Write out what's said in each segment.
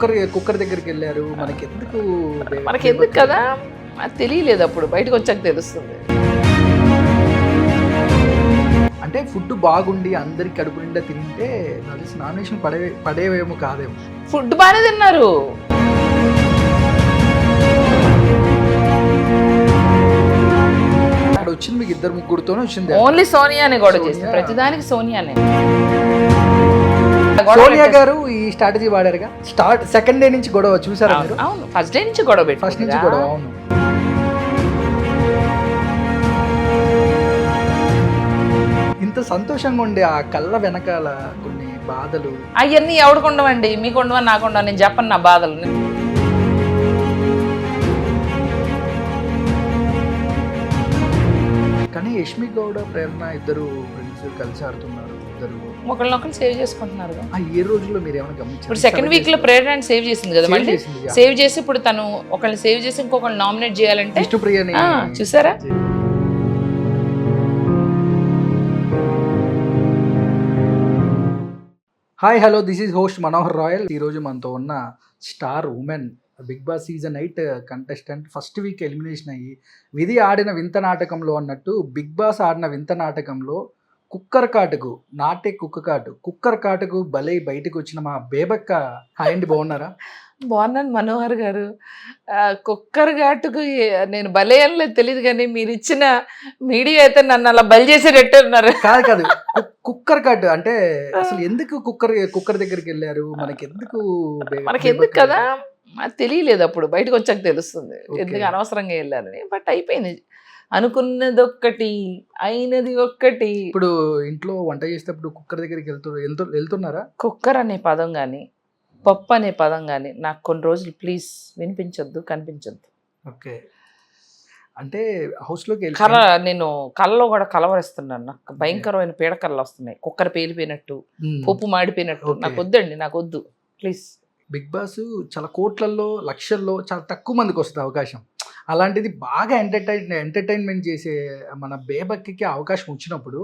Cooker దగ్గరికి వెళ్ళారు, మనకెందుకు కదా, అది తెలియలేదు, అప్పుడు బయటకు వచ్చాక తెలుస్తుంది. అంటే ఫుడ్ బాగుండి అందరికి కడుపు నిండా తింటే నాకు తెలిసి నామినేషన్ పడేవేమో కాదేమో. ఫుడ్ బాగానే తిన్నారు. అక్కడ వచ్చింది మీకు 2-3తోనే వచ్చింది. ఓన్లీ సోనియానే గొడవ చేసింది, ప్రతిదానికి సోనియానే. సోనియా గారు ఈ స్ట్రాటజీ వాడారుగా, సెకండ్ డే నుంచి గొడవ చూసారా మీరు? అవును, ఫస్ట్ డే నుంచి గొడవ పెట్టి, ఫస్ట్ నుంచి గొడవ. అవును, ఇంత సంతోషంగా ఉండే ఆ కళ్ళ వెనకాల కొన్ని బాధలు అవన్నీ ఎవరికి ఉండవండి, మీకు ఉండవా నాకు ఉండవా, నేను చెప్పను నా బాధలు. కానీ యష్మి గౌడ, ప్రేరణ ఇద్దరు ఫ్రెండ్స్ కలిసి ఆడుతున్నారు, ఇద్దరు ఒకళ్ళనొకరు సేవ్ చేసుకుంటున్నారు. ఆ ఏ రోజుల్లో మీరు ఏమైనా గమనించారు? ఇప్పుడు సెకండ్ వీక్ లో ప్రేరణ సేవ్ చేసింది కదా, మళ్ళీ సేవ్ చేసి ఇప్పుడు తను ఒకళ్ళని సేవ్ చేసి ఇంకొకళ్ళు నామినేట్ చేయాలంటే విష్ణుప్రియని చూసారా? Hi hello, this is host Manohar Royal. ఈరోజు మనతో ఉన్న star women, Bigg Boss season 8 contestant. First week elimination అయ్యి విధి ఆడిన వింత నాటకంలో అన్నట్టు బిగ్ బాస్ ఆడిన వింత నాటకంలో కుక్కర్ కాటుకు బలై బయటకు వచ్చిన మా బేబక్క. హాయ్ అండి, బాగున్నారా? బాగున్నాను మనోహర్ గారు. కుక్కర్ ఘాటుకు నేను బలే అనలేదు తెలియదు, కానీ మీరు ఇచ్చిన మీడియా అయితే నన్ను అలా బలి చేసేటట్టు ఉన్నారు. కాదు, కుక్కర్ కాటు అంటే అసలు ఎందుకు కుక్కర్ దగ్గరికి వెళ్ళారు? మనకెందుకు కదా, అది తెలియలేదు, అప్పుడు బయటకు వచ్చాక తెలుస్తుంది ఎందుకు అనవసరంగా వెళ్ళారని. బట్ అయిపోయింది, అనుకున్నది ఒక్కటి, అయినది ఒక్కటి. ఇప్పుడు ఇంట్లో వంట చేసేటప్పుడు కుక్కర్ దగ్గరికి వెళ్తున్నారా? కుక్కర్ అనే పదం కానీ పప్పు అనే పదం కానీ నాకు కొన్ని రోజులు ప్లీజ్ వినిపించొద్దు, కనిపించొద్దు. ఓకే, అంటే హౌస్లోకి నేను కళ్ళలో కూడా కలవరిస్తున్నాను. నాకు భయంకరమైన పీడకళ్ళు వస్తున్నాయి, కుక్కర్ పేలిపోయినట్టు, పప్పు మాడిపోయినట్టు. నాకు వద్దండి, నాకు వద్దు ప్లీజ్. బిగ్ బాస్ చాలా కోట్లల్లో, లక్షల్లో చాలా తక్కువ మందికి వస్తుంది అవకాశం. అలాంటిది బాగా ఎంటర్టైన్మెంట్ చేసే మన బేబక్కి అవకాశం వచ్చినప్పుడు,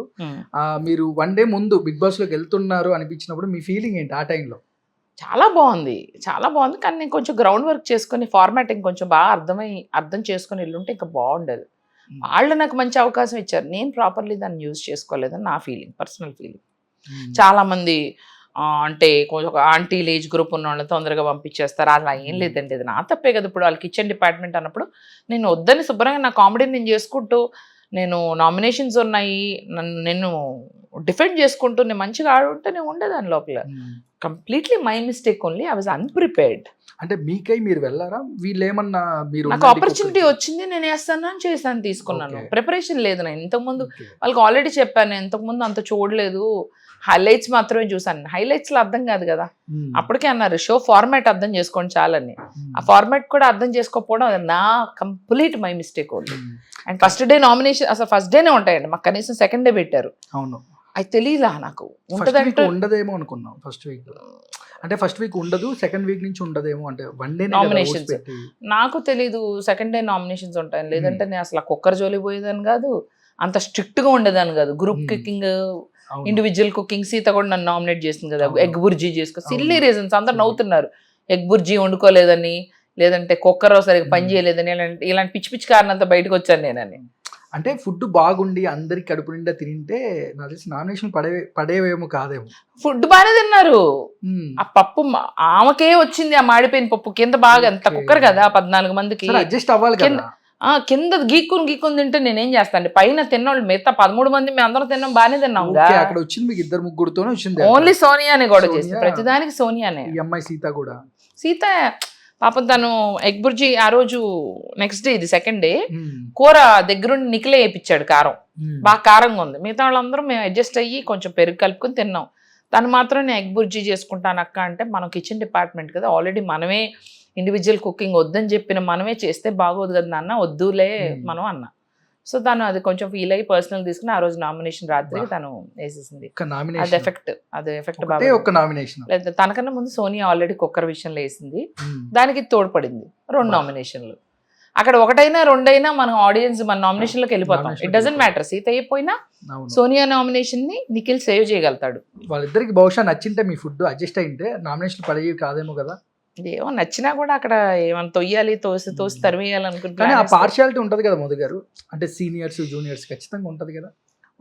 మీరు వన్ డే ముందు బిగ్ బాస్లోకి వెళ్తున్నారు అనిపించినప్పుడు మీ ఫీలింగ్ ఏంటి ఆ టైంలో? చాలా బాగుంది, చాలా బాగుంది. కానీ నేను కొంచెం గ్రౌండ్ వర్క్ చేసుకుని ఫార్మాటింగ్ కొంచెం బాగా అర్థం చేసుకుని వెళ్ళుంటే ఇంకా బాగుండేది. వాళ్ళు నాకు మంచి అవకాశం ఇచ్చారు, నేను ప్రాపర్లీ దాన్ని యూజ్ చేసుకోలేదని నా ఫీలింగ్, పర్సనల్ ఫీలింగ్. చాలామంది అంటే కొంచెం ఆంటీలు ఏజ్ గ్రూప్ ఉన్న వాళ్ళని తొందరగా పంపించేస్తారు, అలా ఏం లేదండి, అది నా తప్పే కదా. ఇప్పుడు వాళ్ళు కిచెన్ డిపార్ట్మెంట్ అన్నప్పుడు నేను వద్దని శుభ్రంగా నా కామెడీని నేను చేసుకుంటూ, నేను నామినేషన్స్ ఉన్నాయి, నేను డిఫెండ్ చేసుకుంటూ నేను మంచిగా ఆడుంటే నేను ఉండేదాని లోపల. Completely my mistake only, I was unprepared. అంటే మీకై మీరు వెళ్ళారా? వీళ్ళు ఏమన్నా నాకు ఆపర్చునిటీ వచ్చింది, నేను వేస్తాను అని చేస్తాను, తీసుకున్నాను. ప్రిపరేషన్ లేదు. నేను ఇంతకుముందు వాళ్ళకి ఆల్రెడీ చెప్పాను, ఇంతకుముందు అంత చూడలేదు, హైలైట్స్ మాత్రమే చూసాను. హైలైట్స్ లో అర్థం కాదు కదా, అప్పటికే అన్నారు షో ఫార్మాట్ అర్థం చేసుకోండి చాలని. ఆ ఫార్మాట్ కూడా అర్థం చేసుకోకపోవడం అది నా complete my mistake only. And first day nomination అసలు ఫస్ట్ డేనే ఉంటాయండి, మాకు కనీసం సెకండ్ డే పెట్టారు. అవును, అది తెలియలా నాకు. ఉండదేమో అనుకున్నాం ఫస్ట్ వీక్. అంటే ఫస్ట్ వీక్ ఉండదు, సెకండ్ వీక్ నుంచి ఉండదేమో, అంటే వన్ డే నామినేషన్స్ నాకు తెలీదు సెకండ్ డే నామినేషన్స్ ఉంటాయని. లేదంటే నేను అసలు కుక్కర్ జోలి పోయేదాన్ని కాదు, అంత స్ట్రిక్ట్ గా ఉండేదాన్ని కాదు. Group cooking, individual cooking, Sita కూడా నన్ను నామినేట్ చేసింది కదా, ఎగ్ బుర్జీ చేసుకో, సిల్లీ రీజన్స్. అందరు నవ్వుతున్నారు, ఎగ్ బుర్జీ వండుకోలేదని, లేదంటే కుక్కర్ సరిగ్గా పని చేయలేదని, ఇలాంటి పిచ్చి పిచ్చి కారణంతా బయటకు వచ్చాను నేనని. అంటే ఫుడ్ బాగుండి అందరికి కడుపు నిండా తింటే నాకు తెలిసి నామినేషన్ పడేవేమో కాదేమో. ఫుడ్ బాగానే తిన్నారు. ఆ పప్పు ఆమెకే వచ్చింది, ఆ మాడిపోయిన పప్పు కింద బాగా, అంత కుక్కర్ కదా 14 మందికి అడ్జస్ట్ అవ్వాలి కదా. కింద గీక్కుని తింటే నేనేం చేస్తాను? పైన తిన్నోళ్ళు మిగతా 13 మంది మేము అందరం తిన్నాం, బాగానే తిన్నాం. అక్కడ వచ్చింది మీకు 2-3తోనే వచ్చింది. ఓన్లీ సోనియానే గొడవ చేసింది, ప్రతిదానికి సోనియానే. ఈ అమ్మాయి సీత పాపం తను ఎగ్ బుర్జీ ఆ రోజు నెక్స్ట్ డే, ఇది సెకండ్ డే, కూర దగ్గరుండి నిఖిలే వేయించాడు కారం, బాగా కారంగా ఉంది. మిగతా వాళ్ళందరూ మేము అడ్జస్ట్ అయ్యి కొంచెం పెరుగు కలుపుకొని తిన్నాం. తను మాత్రం నేను ఎగ్ బుర్జీ చేసుకుంటాను అక్క అంటే, మనం కిచెన్ డిపార్ట్మెంట్ కదా, ఆల్రెడీ మనమే ఇండివిజువల్ కుకింగ్ వద్దని చెప్పిన మనమే చేస్తే బాగోదు కదా నాన్న, వద్దులే మనం అన్న. సో తను అది కొంచెం ఫీల్ అయ్యి పర్సనల్ తీసుకుని ఆ రోజు నామినేషన్ రాత్రి తను వేసేసింది. అది ఎఫెక్ట్ బాగా. తనకన్నా ముందు సోనియా ఆల్రెడీ కుక్కర్ విషయంలో వేసింది, దానికి తోడ్పడింది 2 నామినేషన్లు. అక్కడ ఒకటైనా రెండైనా మనం ఆడియన్స్ మన నామినేషన్ లోకి వెళ్ళిపోతాం. ఇట్ డజంట్ మ్యాటర్, సీత అయిపోయినా సోనియా నామినేషన్ ని నిఖిల్ సేవ్ చేయగలుగుతాడు. వాళ్ళిద్దరికి బహుశా నచ్చింటే మీ ఫుడ్ అడ్జస్ట్ అయింటే నామినేషన్ పడేవి కాదేమో కదా. ఏమో నచ్చినా కూడా అక్కడ ఏమైనా తొయ్యాలి తోసి తరివేయాలి కానీ ఆ అనుకుంటున్నా పార్షియాలిటీ ఉంటది కదా మధు గారు, అంటే సీనియర్స్ జూనియర్స్ ఖచ్చితంగా ఉంటది కదా.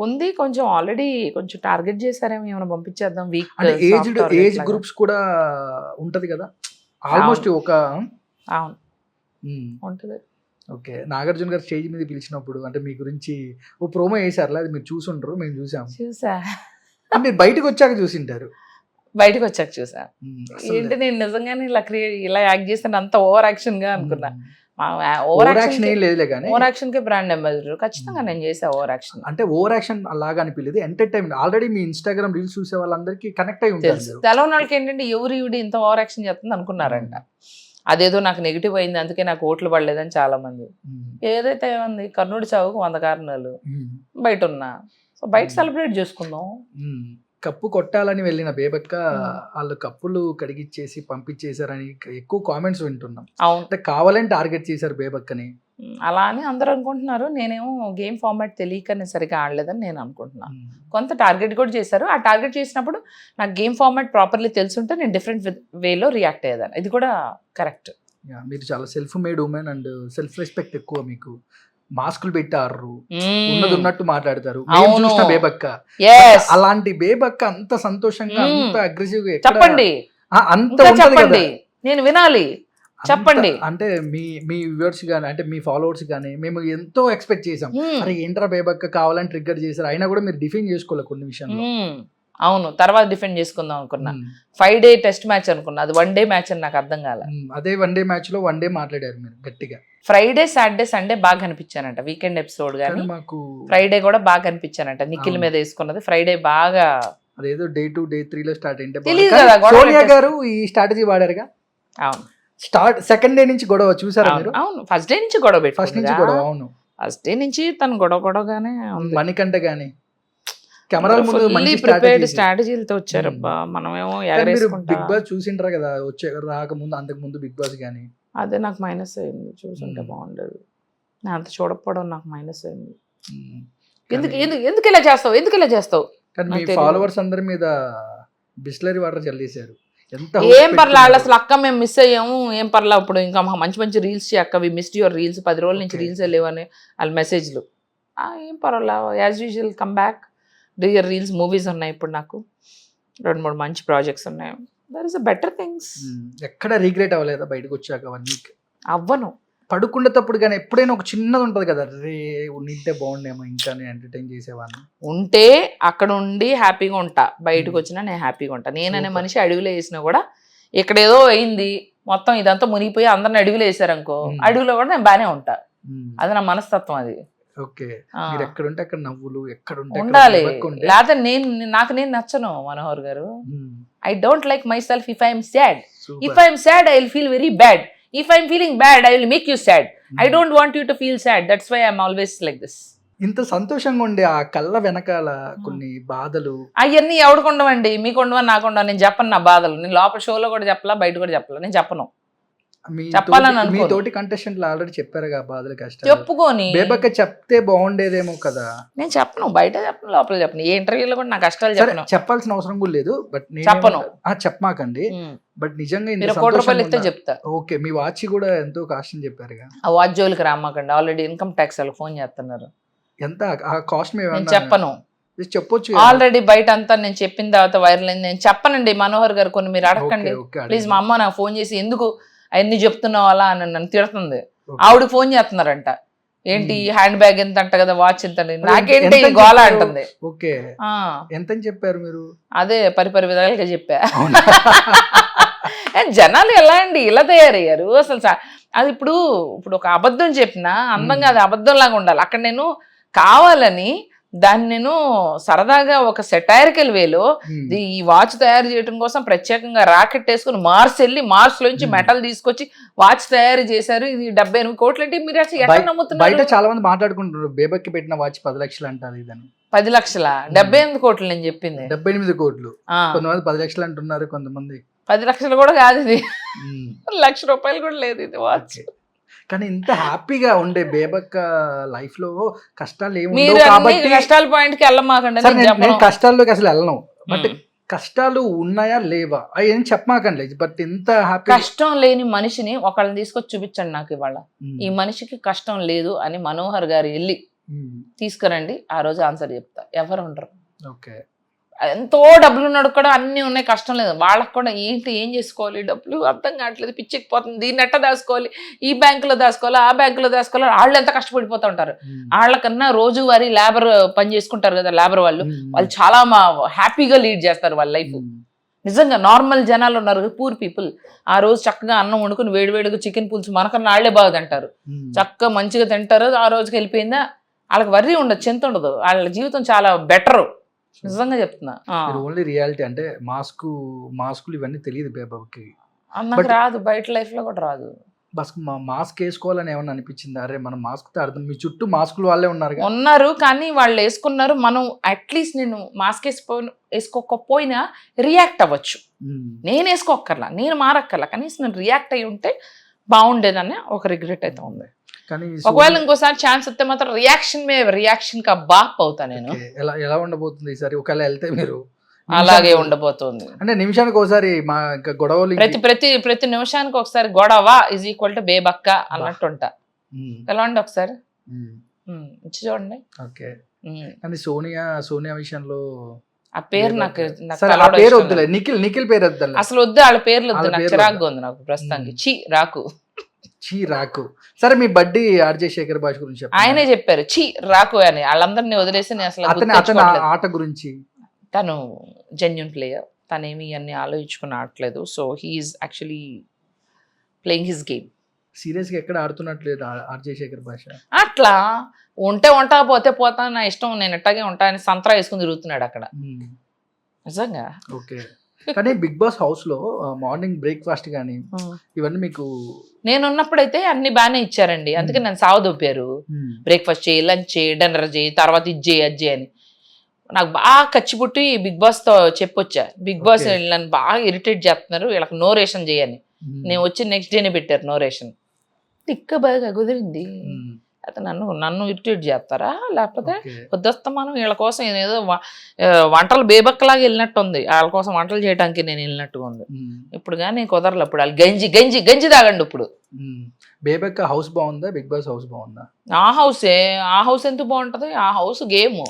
ఉంది. కొంచెం ఆల్రెడీ కొంచెం టార్గెట్ చేశారేమో, ఏమైనా పంపించేద్దాం వీక్. అంటే ఏజ్ గ్రూప్స్ కూడా ఉంటది కదా ఆల్మోస్ట్ ఒక. అవును ఉంటది. ఓకే, నాగార్జున గారు స్టేజ్ మీద పిలిచినప్పుడు అంటే మీ గురించి ఓ ప్రోమో వేసారు, అది మీరు చూసుంటారు, మేము చూసాము. చూసా, మీరు బయటకు వచ్చాక చూసింటారు. బయటకు వచ్చాక చూసా. ఏంటి నేను నిజంగానే ఇలా యాక్ట్ చేస్తాను, అంత ఓవర్ యాక్షన్ గా అనుకున్నా. ఓవర్ యాక్షన్ ఏం లేదులే కానీ ఓవర్ యాక్షన్ కి బ్రాండ్ అంబాసిడర్ ఖచ్చితంగా నేను చేసా ఓవర్ యాక్షన్. అంటే ఓవర్ యాక్షన్ అలాగా అనిపించలేదు, ఎంటర్టైన్మెంట్. ఆల్రెడీ మీ ఇన్స్టాగ్రామ్ రీల్స్ చూసే వాళ్ళందరికీ కనెక్ట్ అయి తెలుసు. ఉంటుంది. తెలవని వాళ్ళకి ఏంటంటే ఎవరు ఈవిడ ఇంత ఓవర్ యాక్షన్ చేస్తుంది అనుకున్నారంట. అదేదో నాకు నెగిటివ్ అయింది అందుకే నాకు ఓట్లు పడలేదని చాలా మంది. ఏదైతే ఏమంది, కర్ణుడి చావుకు 100 కారణాలు. బయట ఉన్నా, సో బయట సెలబ్రేట్ చేసుకుందాం. కప్పు కొట్టాలని వెళ్ళిన బేబక్క వాళ్ళు కప్పులు కడిగిచ్చేసి పంపించేశారని ఎక్కువ కామెంట్స్ వింటున్నాం. అవును, అంటే కావాలని టార్గెట్ చేశారు బేబక్కని. అలా అని అందరూ అనుకుంటున్నారు. నేనేమో గేమ్ ఫార్మాట్ తెలియక నేను సరిగ్గా ఆడలేదని నేను అనుకుంటున్నాను. కొంత టార్గెట్ కూడా చేశారు. ఆ టార్గెట్ చేసినప్పుడు నాకు గేమ్ ఫార్మాట్ ప్రాపర్లీ తెలుసుంటే నేను డిఫరెంట్ వేలో రియాక్ట్ అయ్యేదాన్ని. ఇది కూడా కరెక్ట్. మీరు చాలా self made women and self respect ఎక్కువ మీకు. మాస్కులు పెట్టారు, ఉన్నది ఉన్నట్టు మాట్లాడతారు. చూసిన బేబక్క, అలాంటి బేబక్క అంత సంతోషంగా అంత అగ్రెసివ్ గా చెప్పండి, అంత చెప్పండి, నేను వినాలి, చెప్పండి. అంటే మీ వ్యూవర్స్ గానీ, అంటే మీ ఫాలోవర్స్ గానీ మేము ఎంతో ఎక్స్పెక్ట్ చేసాం. అరే ఏంట్రా బేబక్క కావాలని ట్రిగ్గర్ చేశారు, అయినా కూడా మీరు డిఫైన్ చేసుకోవాలి కొన్ని విషయాల్లో. అవును, తర్వాత డిఫెండ్ చేసుకుందాం అనుకున్నా. 5 day టెస్ట్ మ్యాచ్ అనుకున్నా, అది 1 day మ్యాచ్ అని నాకు అర్థం కాల. అదే 1 day మ్యాచ్ లో 1 day మాట్లాడారు మీరు గట్టిగా. ఫ్రైడే సాటర్డే సండే బాగా కనిపించానంట, వీకెండ్ ఎపిసోడ్ గానీ మాకు ఫ్రైడే కూడా బాగా కనిపించానంట. నిఖిల్ మీద వేసుకున్నది ఫ్రైడే బాగా. అదేదో Day 2 Day 3 లో స్టార్ట్ అయింటే తెలియదు కదా. సోనియా గారు ఈ స్ట్రాటజీ వాడారుగా. అవును, సెకండ్ డే నుంచి గొడవ చూసారా మీరు? అవును, ఫస్ట్ డే నుంచి గొడవ పెట్టి, ఫస్ట్ నుంచి గొడవ. అవును, ఫస్ట్ డే నుంచి తను గొడవగానే మణికంఠ గానీ కెమెరాల ముందు మంచి స్ట్రాటజీలతో వచ్చారబ్బా. మనమేమో బిగ్ బాస్ చూసింటారా కదా, వచ్చే రాకముందు అంతకు ముందు బిగ్ బాస్ గానీ. అదే నాకు మైనస్ అయింది, చూసుంటే బాగుండేది. నేను అంత చూడకపోవడం నాకు మైనస్ అయింది. ఎందుకు ఇలా చేస్తావు, ఎందుకు ఇలా చేస్తావు? కానీ మీ ఫాలోవర్స్ అందరి మీద బిస్లరీ వాటర్ చల్లేశారు. ఏం పర్లా అసలు అక్క మేము మిస్ అయ్యాము, ఏం పర్లా ఇప్పుడు ఇంకా మంచి మంచి రీల్స్ అక్క, వి మిస్డ్ యువర్ రీల్స్, 10 రోజుల నుంచి రీల్స్ లేవని వాళ్ళ మెసేజ్లు. ఏం పర్వాలా, as usual come back, do your reels. Movies ఉన్నాయి ఇప్పుడు, నాకు 2-3 మంచి ప్రాజెక్ట్స్ ఉన్నాయి. There is a better things. ఎక్కడ రిగ్రెట్ అవ్వలేదా బయటకు వచ్చాక? 1 week అవ్వను. పడుకునేటప్పుడు కానీ ఎప్పుడైనా ఒక చిన్నది ఉంటుంది కదా, రే ఉంటే బాగుండేమో ఇంకా ఎంటర్టైన్ చేసేవాడిని. ఉంటే అక్కడ ఉండి హ్యాపీగా ఉంటా, బయటకు వచ్చినా నేను హ్యాపీగా ఉంటా. నేననే మనిషి అడవిలో వేసినా కూడా, ఇక్కడ ఏదో అయింది మొత్తం ఇదంతా మునిగిపోయి అందరిని అడవిలో వేసారనుకో, అడవిలో కూడా నేను బాగానే ఉంటా. అది నా మనస్తత్వం. అది ఓకే, మీరు ఎక్కడుంటే అక్కడ నవ్వులు, ఎక్కడుంటే ఉండాలి. లేకపోతే నాకు నేను నచ్చను మనోహర్ గారు. I don't like my self if I'm sad. If I'm sad I will feel very bad. If I'm feeling bad, I will make you sad. I don't want you to feel sad. That's why I'm always like this. ఇంత సంతోషంగా ఉండే ఆ కళ్ళ వెనకాల కొన్ని బాధలు అవన్నీ ఎవరికి ఉండవండి, మీకు ఉండవని నాకు ఉండవు. నేను చెప్పను నా బాధలు. నేను లోపల షోలో కూడా చెప్పలా, బయట కూడా చెప్పలా. నేను చెప్పను. చెప్పాలని మీ తోటి కంటెస్టెంట్లు ఆల్రెడీ చెప్పారుగా బాధలు, కష్టాలు. చెప్పుకొని బేబక్క చెప్తే బాగుండేదేమో కదా. నేను చెప్పను, బయట చెప్పను, లోపల చెప్పను. ఏ ఇంటర్వ్యూలో కూడా నా కష్టాలు చెప్పను. చెప్పాల్సిన అవసరం కూడా లేదు. బట్ చెప్పను, చెప్పమాకండి. బట్ నిజంగా మీరు 1 కోటి రూపాయలు ఇస్తే చెప్తా. ఓకే, మీ వాచ్ కూడా ఎంతో కాస్ట్ అని చెప్పారుగా. ఆ వాచ్ జోలికి రామాకండి, ఆల్రెడీ ఇన్కమ్ ట్యాక్స్ వాళ్ళు ఫోన్ చేస్తున్నారు. ఎంత ఆ కాస్ట్? నేను చెప్పను, చెప్పొచ్చు. ఆల్రెడీ బయట అంతా నేను చెప్పిన తర్వాత వైరల్ అయింది. నేను చెప్పనండి మనోహర్ గారు, కొన్ని మీరు అడగండి ప్లీజ్. మా అమ్మ నాకు ఫోన్ చేసి ఎందుకు అవన్నీ చెప్తున్నావు అలా అని నన్ను తిడుతుంది. ఆవిడకి ఫోన్ చేస్తున్నారంట, ఏంటి హ్యాండ్ బ్యాగ్ ఎంత అంట కదా, వాచ్ ఎంత, నాకేంటి గోళ అంటుంది. ఓకే, ఎంత చెప్పారు మీరు? అదే పరిపరి విధాలుగా చెప్పా. జనాలు ఎలా అండి ఇలా తయారయ్యారు అసలు. అది ఇప్పుడు ఒక అబద్ధం చెప్పినా అందంగా అది అబద్ధం లాగా ఉండాలి. అక్కడ నేను కావాలని దాన్ని నేను సరదాగా ఒక సెటైరికల్ వేలో ఈ వాచ్ తయారు చేయడం కోసం ప్రత్యేకంగా రాకెట్ వేసుకుని మార్స్ వెళ్ళి మార్స్ లోంచి మెటల్ తీసుకొచ్చి వాచ్ తయారు చేశారు. ఇది 78 కోట్లు అంటే మీరు అసలు ఎట్లా నమ్ముతున్నారు? బయట చాలా మంది మాట్లాడుకుంటున్నారు బేబక్కి పెట్టిన వాచ్ 10 లక్షలు అంటారు. ఇదని 10 లక్షల 78 కోట్లు నేను చెప్పింది. 78 కోట్లు. కొంతమంది 10 లక్షలు అంటున్నారు, కొంతమంది 10 లక్షలు కూడా కాదు, ఇది 1 లక్ష రూపాయలు కూడా లేదు ఇది వాచ్. కానీ ఇంత హ్యాపీగా ఉండే బేబక్క లైఫ్ లో కష్టాలు ఏమి కష్టాల పాయింట్ కి వెళ్ళమాకండి. కష్టాల్లోకి అసలు వెళ్ళను. బట్ కష్టాలు ఉన్నాయా లేవా అవి ఏం చెప్పమాకండి, బట్ ఇంత హ్యాపీ. కష్టం లేని మనిషిని ఒకళ్ళని తీసుకొచ్చి చూపించండి నాకు ఇవాళ. ఈ మనిషికి కష్టం లేదు అని మనోహర్ గారు వెళ్ళి తీసుకురండి, ఆ రోజు ఆన్సర్ చెప్తా. ఎవరు ఉండరు. ఓకే, ఎంతో డబ్బులు ఉన్నాడు కూడా అన్నీ ఉన్నాయి, కష్టం లేదు. వాళ్ళకి కూడా ఏంటి, ఏం చేసుకోవాలి, డబ్బులు అర్థం కావట్లేదు, పిచ్చెక్కిపోతుంది, దీన్ని ఎట్ట దాచుకోవాలి, ఈ బ్యాంకులో దాచుకోవాలి, ఆ బ్యాంకులో దాచుకోవాలి, వాళ్ళు ఎంత కష్టపడిపోతూ ఉంటారు. వాళ్ళకన్నా రోజువారీ లేబర్ పని చేసుకుంటారు కదా, లేబర్ వాళ్ళు చాలా హ్యాపీగా లీడ్ చేస్తారు వాళ్ళ లైఫ్. నిజంగా నార్మల్ జనాలు ఉన్నారు, పూర్ పీపుల్. ఆ రోజు చక్కగా అన్నం వండుకుని వేడివేడిగా చికెన్ పులుసు మనకన్నా వాళ్ళే బాగా తింటారు, చక్కగా మంచిగా తింటారు. ఆ రోజుకి వెళ్ళిపోయిందా వాళ్ళకి వర్రీ ఉండదు, చింత ఉండదు, వాళ్ళ జీవితం చాలా బెటర్. నిజంగా చెప్తున్నా. ఓన్లీ రియాలిటీ అంటే మాస్కులు ఇవన్నీ తెలియదు బేబాకి, అన్నకు రాదు, బయట లైఫ్ లో కూడా రాదు. బస్ మాస్క్ వేసుకోవాలని ఏమన్నా అనిపించింది? అరే మనం మాస్క్ తో అర్థం, మీ చుట్టూ మాస్కులు వాళ్ళే ఉన్నారు కానీ వాళ్ళు వేసుకున్నారు. మనం అట్లీస్ట్ నేను మాస్క్ వేసుకోకపోయినా రియాక్ట్ అవ్వచ్చు. నేను వేసుకోక్కర్లా, నేను మారక్కర్లా, కనీసం నేను రియాక్ట్ అయ్యి ఉంటే బాగుండేదని ఒక రిగ్రెట్ అయితే ఉంది. ఒకవేళ ఇంకోసారి ఛాన్స్ వస్తే మాత్రం రియాక్షన్ కా బాప్ అవుతా నేను. ఎలా ఉండబోతుంది ఈసారి ఒకవేళ వెళ్తే మీరు? అలాగే ఉండబోతుంది. అంటే నిమిషానికి ఒకసారి మా గొడవలు, ప్రతి నిమిషానికి ఒకసారి గొడవ ఈజ్ ఈక్వల్ టు బేబక్క అన్నట్టు ఉంటా. ఎలా ఉండి ఒకసారి ఇచ్చి చూడండి. ఓకే, కానీ సోనియా విషయంలో ఆ పేరు నాకు పేరు వద్దులే, నిఖిల్ పేరు వద్దు అసలు, వద్దు వాళ్ళ పేర్లు వద్దు, నాకు చిరాగ్గా ఉంది నాకు ప్రస్తుతానికి. చీ రాకు. సరే, మీ బడ్డీ ఆర్జే శేఖర్ భాష గురించి ఆయనే చెప్పారు చీ రాకు అని. వాళ్ళందరినీ వదిలేసి అసలు ఆట గురించి, తను జెన్యూన్ ప్లేయర్, తనేమి అన్ని ఆలోచించుకుని ఆడట్లేదు. So he's actually playing his game. సీరియస్గా ఎక్కడ ఆడుతున్నట్లేదు ఆర్జే శేఖర్ భాష. అట్లా ఉంటా పోతా నా ఇష్టం, నేను ఎట్టాగే ఉంటా అని సంతరా వేసుకుని తిరుగుతున్నాడు అక్కడ నిజంగా. ఓకే, కానీ బిగ్ బాస్ హౌస్ లో మార్నింగ్ బ్రేక్ఫాస్ట్ కానీ ఇవన్నీ మీకు నేనున్నప్పుడైతే అన్ని బాగానే ఇచ్చారండి. అందుకే నన్ను సావదొప్పారు. బ్రేక్ఫాస్ట్ చేయి, లంచ్ చేయి, డిన్నర్ చేయి, తర్వాత ఇది చేయి, అది చేయి అని. నాకు బాగా ఖర్చుపుట్టి బిగ్ బాస్ తో చెప్పొచ్చా. బిగ్ బాస్ నన్ను బాగా ఇరిటేట్ చేస్తున్నారు, వీళ్ళకి నో రేషన్ చేయని. నేను వచ్చి నెక్స్ట్ డేనే పెట్టారు నో రేషన్. తిక్క బాగా కుదిరింది. అయితే నన్ను ఇరిటేట్ చేస్తారా, లేకపోతే పొద్దుస్తమానం వీళ్ళ కోసం ఏదో వంటలు బేబక్కలాగా వెళ్ళినట్టుంది, వాళ్ళ కోసం వంటలు చేయడానికి నేను వెళ్ళినట్టుగా ఉంది. ఇప్పుడు కానీ కుదరలు. అప్పుడు వాళ్ళు గంజి తాగండి. ఇప్పుడు బేబక్క హౌస్ బాగుందా, బిగ్ బాస్ హౌస్ బాగుందా? ఆ హౌస్ ఎందుకు బాగుంటది? ఆ house game.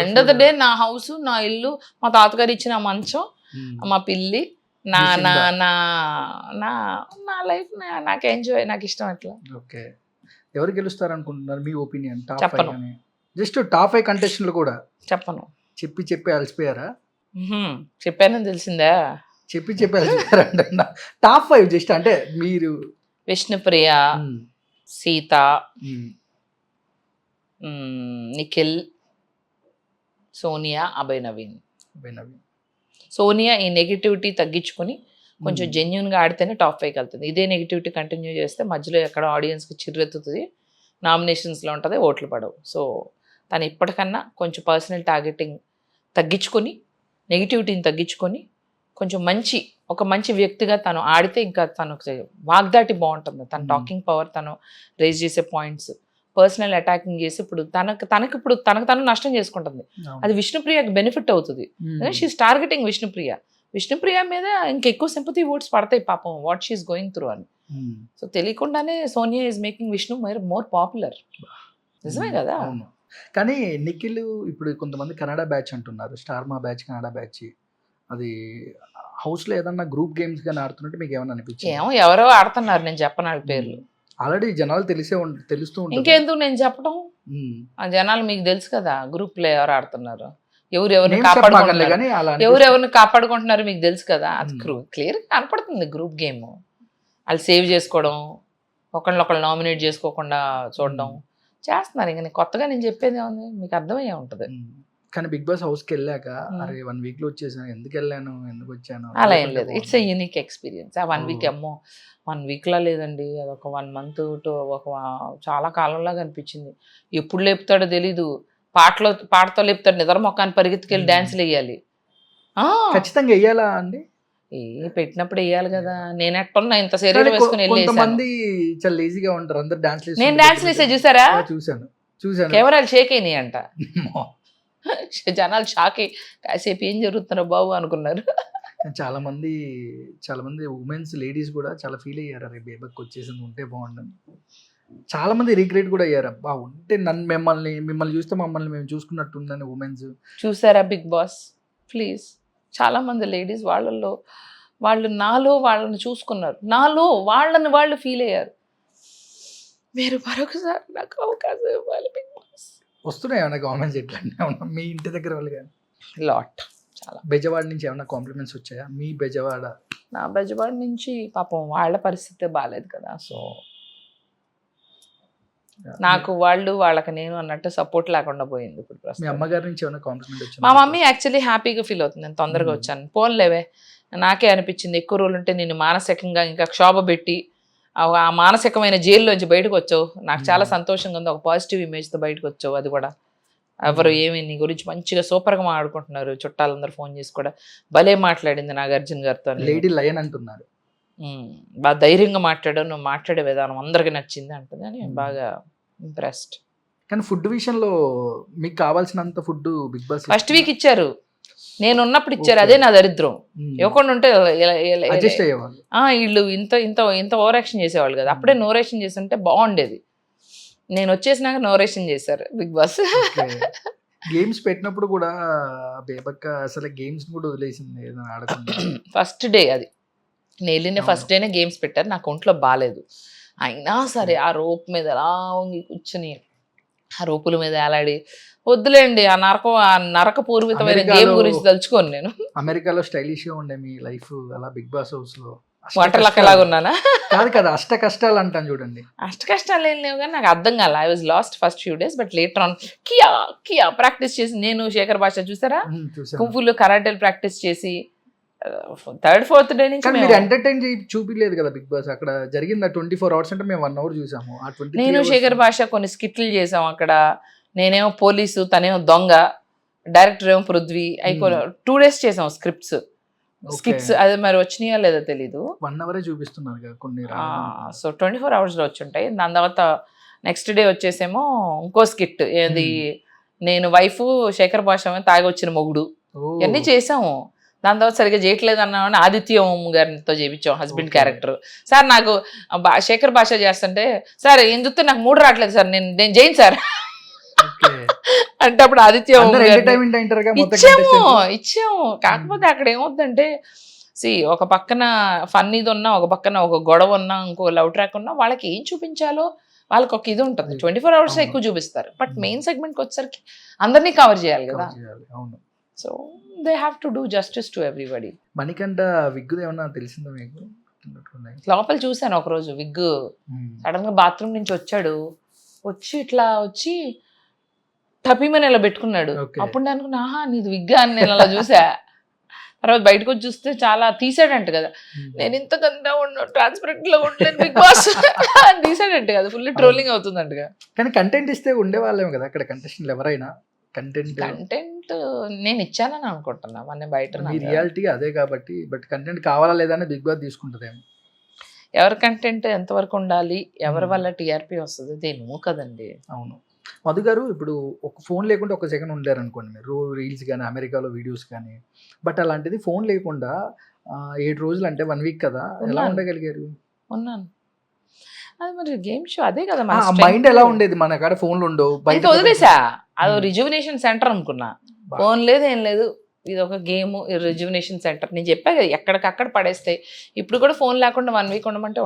End of the day నా హౌస్, నా ఇల్లు, మా తాతగారు ఇచ్చిన మంచం, మా పిల్లి, నా నా నా నా లైఫ్, నాకు ఎంజాయ్, నాకు ఇష్టం అట్లా. ఓకే, ఎవరు గెలుస్తారు అనుకుంటున్నారు మీ ఒపీనియన్? జస్ట్ టాప్ 5 కంటెస్టెంట్లు కూడా చెప్పను. చెప్పి అలసిపోయారా? చెప్పానని తెలిసిందా? చెప్పి అలసిపోయారా? టాప్ 5 జస్ట్ అంటే మీరు విష్ణుప్రియ, సీత, నిఖిల్, సోనియా, అభయ్ నవీన్. సోనియా ఈ నెగిటివిటీ తగ్గించుకొని కొంచెం జెన్యున్గా ఆడితేనే టాప్ 5కి వెళ్తుంది. ఇదే నెగిటివిటీ కంటిన్యూ చేస్తే మధ్యలో ఎక్కడ ఆడియన్స్కి చిర్రెత్తుతుంది, నామినేషన్స్లో ఉంటుంది, ఓట్లు పడవు. సో తను ఇప్పటికన్నా కొంచెం పర్సనల్ టార్గెటింగ్ తగ్గించుకొని, నెగిటివిటీని తగ్గించుకొని, కొంచెం ఒక మంచి వ్యక్తిగా తను ఆడితే ఇంకా తనకు వాగ్దాటి బాగుంటుంది. తన టాకింగ్ పవర్, తను రేజ్ చేసే పాయింట్స్, పర్సనల్ అటాకింగ్ చేసి ఇప్పుడు తనకు తను నష్టం చేసుకుంటుంది. అది విష్ణుప్రియకి బెనిఫిట్ అవుతుంది. షీఈస్ టార్గెటింగ్ విష్ణుప్రియ మీద ఇంకెక్కువ సింపతి ఓట్స్ పడతాయి పాపం, వాట్ షీఈస్ గోయింగ్ త్రూ అని. సో తెలియకుండానే Sonia is making Vishnu more popular. నిజమే కదా. కానీ నిఖిల్ ఇప్పుడు కొంతమంది కన్నడ బ్యాచ్ అంటున్నారు, స్టార్మా బ్యాచ్, కన్నడ బ్యాచ్. అది హౌస్ లో ఏదన్నా గ్రూప్ గేమ్స్ గానీ ఆడుతున్నట్టు మీకు ఏమన్నా అనిపించింది? ఎవరో ఆడుతున్నారు, నేను చెప్పను వాళ్ళ పేర్లు. ఆల్రెడీ జనాలు తెలుస్తూ ఉంటుంది, ఇంకెందుకు నేను చెప్పడం? ఆ జనాలు మీకు తెలుసు కదా, గ్రూప్ లో ఎవరు ఆడుతున్నారు, ఎవరెవరిని కాపాడుకుంటున్నారు మీకు తెలుసు కదా. అది క్లియర్ కనపడుతుంది. గ్రూప్ గేమ్ వాళ్ళు సేవ్ చేసుకోవడం, ఒకళ్ళొకళ్ళు నామినేట్ చేసుకోకుండా చూడడం చేస్తున్నారు. ఇంకా కొత్తగా నేను చెప్పేది ఏముంది, మీకు అర్థమయ్యే ఉంటుంది. కానీ బిగ్ బాస్ హౌస్కి వెళ్ళాక అరే 1 week లో వచ్చేసాను, ఎందుకు వెళ్ళాను, ఎందుకు వచ్చాను, అలా ఏం లేదు. It's a unique experience. ఆ 1 week 1 week లా లేదండి, అదొక 1 month ఒక చాలా కాలంలాగా అనిపించింది. ఎప్పుడు లేపుతాడో తెలీదు, పాటతో లేపుతాడు, నిద్ర మొక్కాన్ని పరిగెత్తుకెళ్ళి డాన్సులు వేయాలి. ఖచ్చితంగా వేయాలా అండి? పెట్టినప్పుడు వేయాలి కదా. నేను ఎట్టున్నా ఇంత శరీరం వేసుకుని నేను డాన్సులు వేసే చూసారా? చూసాను. కెమెరాలు షేక్ అయినాయి అంట. జనాలు షాక్ అయ్యి కాసేపు ఏం జరుగుతున్నారో బాబు అనుకున్నారు. కానీ చాలా మంది ఉమెన్స్ లేడీస్ కూడా చాలా ఫీల్ అయ్యారు, అరే బేబక్ వచ్చేసింది ఉంటే బాగుండని. చాలా మంది రిగ్రెట్ కూడా అయ్యారు, అబ్బా ఉంటే మిమ్మల్ని చూస్తే మమ్మల్ని మేము చూసుకున్నట్టు ఉందని ఉమెన్స్. చూసారా బిగ్ బాస్? ప్లీజ్, చాలా మంది లేడీస్ వాళ్ళు నాలో వాళ్ళని చూసుకున్నారు, నాలో వాళ్ళని వాళ్ళు ఫీల్ అయ్యారు. మీరు మరొకసారి నాకు అవకాశం ఇవ్వాలి బిగ్ బాస్. వస్తున్నాయి ఏమైనా కామెంట్స్ ఎట్లా ఏమన్నా మీ ఇంటి దగ్గర వాళ్ళు కానీ? లాట్, చాలా. బెజవాడ నుంచి ఏమైనా కాంప్లిమెంట్స్ వచ్చాయా? మీ బెజవాడ? నా బెజవాడ నుంచి పాపం వాళ్ళ పరిస్థితి బాగాలేదు కదా, సో నాకు వాళ్ళకి నేను అన్నట్టు సపోర్ట్ లేకుండా పోయింది ఇప్పుడు మీ ప్రస్తుతం. అమ్మగారి నుంచి ఏమైనా కాంప్లిమెంట్ మా వచ్చిందా? మమ్మీ యాక్చువల్లీ హ్యాపీగా ఫీల్ అవుతుంది నేను తొందరగా వచ్చాను. పోన్లేవే, నాకే అనిపించింది ఎక్కువ రోజులు ఉంటే నేను మానసికంగా ఇంకా క్షోభ పెట్టి ఆ మానసికమైన జైల్లోంచి బయటకు వచ్చావు, నాకు చాలా సంతోషంగా ఉంది. ఒక పాజిటివ్ ఇమేజ్తో బయటకు వచ్చావు. అది కూడా ఎవరు ఏమి నీ గురించి మంచిగా సూపర్గా మాట్లాడుకుంటున్నారు, చుట్టాలందరూ ఫోన్ చేసి కూడా భలే మాట్లాడింది నాగార్జున గారితో. లేడీ లయన్ అంటున్నారు. బాగా ధైర్యంగా మాట్లాడావు, నువ్వు మాట్లాడే విధానం అందరికి నచ్చింది అంటుంది అని బాగా ఇంప్రెస్డ్. కానీ ఫుడ్ విషయంలో మీకు కావాల్సినంత food Bigg Boss first week ఇచ్చారు, నేను ఉన్నప్పుడు ఇచ్చారు, అదే నా దరిద్రం. ఇవ్వకుండా ఉంటే అడ్జస్ట్ అయ్యేవాళ్ళు. వీళ్ళు ఇంత ఇంత ఇంత ఓవర్ యాక్షన్ చేసేవాళ్ళు కదా, అప్పుడే నో యాక్షన్ చేసి ఉంటే బాగుండేది. నేను వచ్చేసినాక నో యాక్షన్ చేశారు బిగ్ బాస్. గేమ్స్ పెట్టినప్పుడు కూడా బేబక్క అసలు గేమ్స్ కూడా వదిలేసింది ఏదైనా ఆడకుండా. ఫస్ట్ డే అది నేను వెళ్ళిన ఫస్ట్ డేనే గేమ్స్ పెట్టారు, నాకు ఒంట్లో బాగాలేదు. అయినా సరే ఆ రోప్ మీద అలా వంగి కూర్చుని ఆ రోపుల మీద ఎలాడి, వద్దులేండి ఆ నరక పూర్వితమైన గేమ్ గురించి తలుచుకోను నేను. అమెరికాలో స్టైలిష్ గా ఉండే మీ లైఫ్ అలా బిగ్ బాస్ హౌస్ లో వంటలకు ఎలాగా ఉన్నానా? కాదు కదా, అష్ట కష్టాలు అంటాను చూడండి. అష్ట కష్టాలు ఏం లేవు కానీ నాకు అర్థం కాలే. I was last first few days, but later on Kia practice చేసి, నేను శేఖర్ భాష చూసారా కుంఫులో కరాటేలు ప్రాక్టీస్ చేసి థర్డ్ ఫోర్త్ డే నుంచి మీరు ఎంటర్టైన్ చూపిలేదు కదా బిగ్ బాస్. అక్కడ జరిగింది 24 hours అంటే మేము 1 hour చూసాము. నేను శేఖర్ భాష కొన్ని స్కిట్లు చేసాం అక్కడ. నేనేమో పోలీసు, తనేమో దొంగ, డైరెక్టర్ ఏమో పృథ్వీ. 2 days చేసాం స్క్రిప్ట్స్. అది మరి వచ్చినాయా లేదా తెలీదు. 1 hour చూపిస్తున్నారు కొన్ని. సో 24 hours లో వచ్చి ఉంటాయి. దాని తర్వాత నెక్స్ట్ డే వచ్చేసేమో ఇంకో స్కిట్, ఏది నేను వైఫ్, శేఖర్ భాష తాగి వచ్చిన మొగుడు, ఇవన్నీ చేసాము. దాని తర్వాత సరిగ్గా చేయట్లేదు అన్నామని ఆదిత్య ఓం గారితో చేయించాం హస్బెండ్ క్యారెక్టర్. సార్ నాకు శేఖర్ భాష చేస్తుంటే, సార్ ఏం చూస్తే నాకు మూడు రావట్లేదు సార్, నేను చేయను సార్ అంటే అప్పుడు ఆదిత్య ఓం ఇచ్చాము. కాకపోతే అక్కడ ఏమవుతుందంటే, ఒక పక్కన ఫన్నీది ఉన్నా, ఒక పక్కన ఒక గొడవ ఉన్నా, ఇంకో లవ్ ట్రాక్ ఉన్నా, వాళ్ళకి ఏం చూపించాలో వాళ్ళకి ఒక ఇది ఉంటుంది. 24 hours ఎక్కువ చూపిస్తారు, బట్ మెయిన్ సెగ్మెంట్కి వచ్చేసరికి అందరినీ కవర్ చేయాలి కదా. So they have to do justice to everybody. Manikanta wig ఏమన్నా తెలిసిందా మీకు? లోపల చూశాను ఒకరోజు విగ్, సడన్ గా బాత్రూమ్ నుంచి వచ్చి ఇట్లా వచ్చి టపీమని ఇలా పెట్టుకున్నాడు. అప్పుడు నేను అనుకున్నా, ఆహా నీది విగ్ అని నేను అలా చూసా. తర్వాత బయటకు వచ్చి చూస్తే చాలా తీసాడంట కదా, నేను ఇంత గందా ట్రాన్స్పరెంట్ లో ఉండలేను బిగ్ బాస్ అని తీసాడంట కదా, ఫుల్ ట్రోలింగ్ అవుతుందంటగా. కానీ కంటెంట్ ఇస్తే ఉండేవాళ్ళేమో కదా అక్కడ కంటెస్టెంట్లు ఎవరైనా. కంటెంట్ నేను ఇచ్చానని అనుకుంటున్నా, మన బయట రియాలిటీ అదే కాబట్టి. బట్ కంటెంట్ కావాలా లేదా అని బిగ్ బాస్ తీసుకుంటుందేమో. ఎవరి కంటెంట్ ఎంతవరకు ఉండాలి, ఎవరి వల్ల టీఆర్పీ వస్తుంది దేనిమో కదండి. అవును. మధు గారు, ఇప్పుడు ఒక ఫోన్ లేకుండా ఒక సెకండ్ ఉండలేరు అనుకోండి మీరు, రీల్స్ కానీ అమెరికాలో వీడియోస్ కానీ. బట్ అలాంటిది ఫోన్ లేకుండా 7 రోజులు అంటే 1 week కదా, ఎలా ఉండగలిగారు? ఉన్నాను. అది మరి గేమ్ షో అదే కదా, మైండ్ ఎలా ఉండేది? మన కాడ ఫోన్లు ఉండవు, బయట వదిలేసా. అది రిజ్యువినేషన్ సెంటర్ అనుకున్నా, ఫోన్ లేదు ఏం లేదు, ఇది ఒక గేమ్ రిజ్యువినేషన్ సెంటర్. నేను చెప్పా కదా, ఎక్కడికక్కడ పడేస్తాయి. ఇప్పుడు కూడా ఫోన్ లేకుండా 1 week ఉండమంటే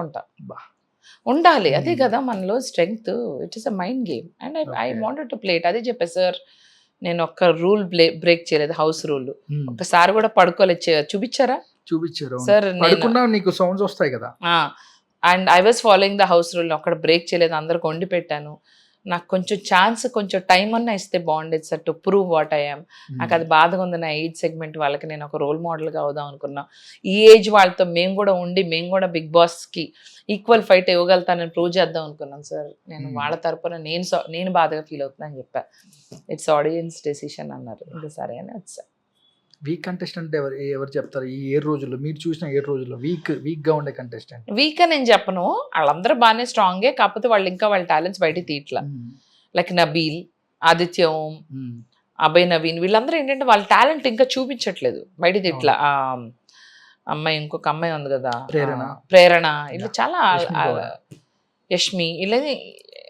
ఉండాలి. అదే కదా మనలో strength. It is a mind game and I wanted to play it. అదే చెప్పా సార్, నేను ఒక్క రూల్ బ్రేక్ చేయలేదు, హౌస్ రూల్. ఒక్కసారి కూడా పడుకోలేదు. చూపించారు సార్, నీకు సౌండ్స్ వస్తాయి కదా. And I was following the house rule. ఒక్కడ బ్రేక్ చేయలేదు, అందరికి వండి పెట్టాను. నాకు కొంచెం ఛాన్స్, కొంచెం టైం అన్నా ఇస్తే బాగుండేది sir, to prove what I am. నాకు అది బాధగా ఉంది. నా ఏజ్ సెగ్మెంట్ వాళ్ళకి నేను ఒక రోల్ మోడల్గా అవుదాం అనుకున్నా. ఈ ఏజ్ వాళ్ళతో మేము కూడా బిగ్ బాస్కి ఈక్వల్ ఫైట్ ఇవ్వగలుగుతానని ప్రూవ్ చేద్దాం అనుకున్నాను సార్. నేను వాళ్ళ తరపున నేను బాధగా ఫీల్ అవుతున్నా అని చెప్పా. ఇట్స్ ఆడియన్స్ డెసిషన్ అన్నారు. ఇంకా సరే అని వచ్చా. వీక్ కంటెస్టెంట్ ఎవరు చెప్తారు? ఈ 7 రోజుల్లో మీరు చూసిన 7 రోజుల్లో వీక్ గా ఉండే కంటెస్టెంట్? వీక్ అని నేను చెప్పను, వాళ్ళందరూ బాగానే స్ట్రాంగే. కాకపోతే వాళ్ళు ఇంకా వాళ్ళ టాలెంట్స్ బయట తీయట్లా. లైక్ నబీల్, ఆదిత్య ఓం, అభయ్ నవీన్ వీళ్ళందరూ ఏంటంటే వాళ్ళ టాలెంట్ ఇంకా చూపించట్లేదు బయటిది ఇట్లా అమ్మాయి ఇంకొక అమ్మాయి ఉంది కదా ప్రేరణ ఇలా చాలా యష్మి ఇలా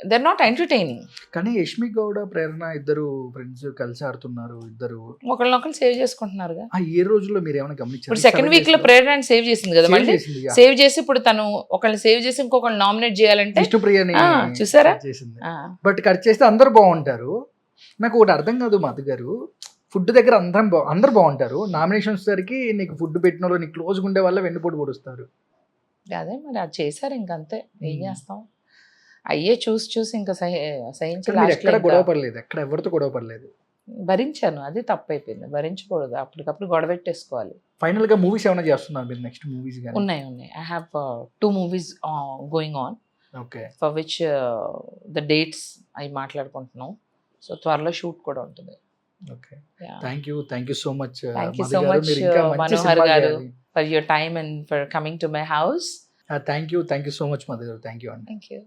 దే ఆర్ నాట్ ఎంటర్టైనింగ్. కానీ యష్మి గౌడ ప్రేరణ ఇద్దరు ఫ్రెండ్స్ కలిసి ఆడుతున్నారు, ఇద్దరు ఒకళ్ళనొకళ్ళు సేవ్ చేసుకుంటున్నారుగా. ఏ రోజుల్లో మీరు ఏమైనా గమనించారు? ఇప్పుడు సెకండ్ వీక్ లో ప్రేరణ సేవ్ చేసింది కదా, మళ్ళీ సేవ్ చేసి ఇప్పుడు తను ఒకళ్ళని సేవ్ చేసి ఇంకొకళ్ళు నామినేట్ చేయాలంటే విష్ణుప్రియని చూసారా చేసింది. బట్ కట్ చేస్తే అందరు బాగుంటారు. నాకు ఒకటి అర్థం కాదు మధు గారు, ఫుడ్ దగ్గర అందరు బాగుంటారు, నామినేషన్స్ సరికి నీకు ఫుడ్ పెట్టిన వాళ్ళు నీకు క్లోజ్గా ఉండే వల్ల వెన్నుపోటు పొడుస్తారు. అదే మరి అది చేశారు, ఇంకంతే ఏం చేస్తాం. అయ్యే చూసి ఇంకా సహించి ఎక్కడ గొడవ పడలేదు, ఎక్కడ ఎవరితో గొడవ పడలేదు, భరించాను. అది తప్పు అయిపోయింది, భరించకూడదు, అప్పటికప్పుడు గొడవ పెట్టేసుకోవాలి. ఫైనల్ గా మూవీస్ ఏమైనా చేస్తున్నారు మీరు? నెక్స్ట్ మూవీస్ ఉన్నాయి. I have 2 movies going on. Okay. For which the dates అవి మాట్లాడుకుంటున్నాం. సో త్వరలో షూట్ కూడా ఉంటుంది. Okay. Thank you so much Manohar గారు for your time and for coming to my house. Thank you so much Madhu గారు. Thank you అండి. Thank you.